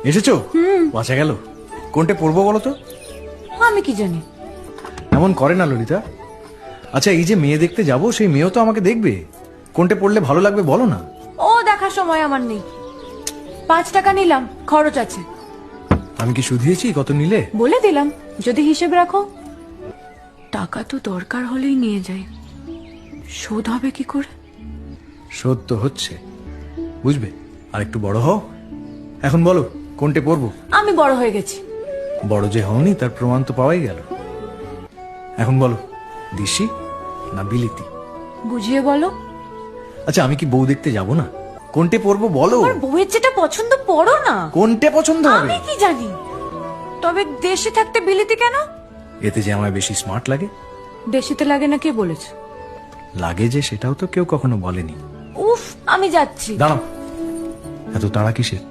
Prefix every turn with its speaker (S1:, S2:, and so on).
S1: এসেছো? বাঁচা গেল। কোনটা পড়বো বলো তো?
S2: আমি কি জানি।
S1: এমন করে না ললিতা। আচ্ছা, এই যে মেয়ে দেখতে যাব, সেই মেয়েও তো আমাকে দেখবে। কোনটা পড়লে ভালো লাগবে বলো না।
S2: ও দেখার সময় আমার নেই। 5 টাকা নিলাম, খরচ আছে।
S1: আমি কি শুধিয়েছি কত নিলে?
S2: বলে দিলাম যদি হিসেব রাখো। টাকা তো দরকার হলেই নিয়ে যাই, শোধ হবে কি করে?
S1: শোধ তো হচ্ছে, বুঝবে। আর একটু বড় হও। এখন বলো কোনটা পড়বো।
S2: আমি বড় হয়ে গেছি।
S1: বড় যে হওনি তার প্রমাণ তো পাওয়াই গেল। এখন বলো, দিশি না বিলিতি?
S2: বুঝিয়ে বলো।
S1: আচ্ছা, আমি কি বউ দেখতে যাব না? কোনটা পড়বো বলো।
S2: তোমার বউয়ের যেটা পছন্দ পড়ো না।
S1: কোনটা পছন্দ হবে?
S2: আমি কি জানি। তবে দেশে থাকতে বিলিতি কেন?
S1: এতে যে আমায় বেশি স্মার্ট লাগে।
S2: দেশিতে লাগে না কে বলেছে?
S1: লাগে যে, সেটাও তো কেউ কখনো বলেনি।
S2: উফ, আমি যাচ্ছি।
S1: দাঁড়াও, এত তাড়া কিসের?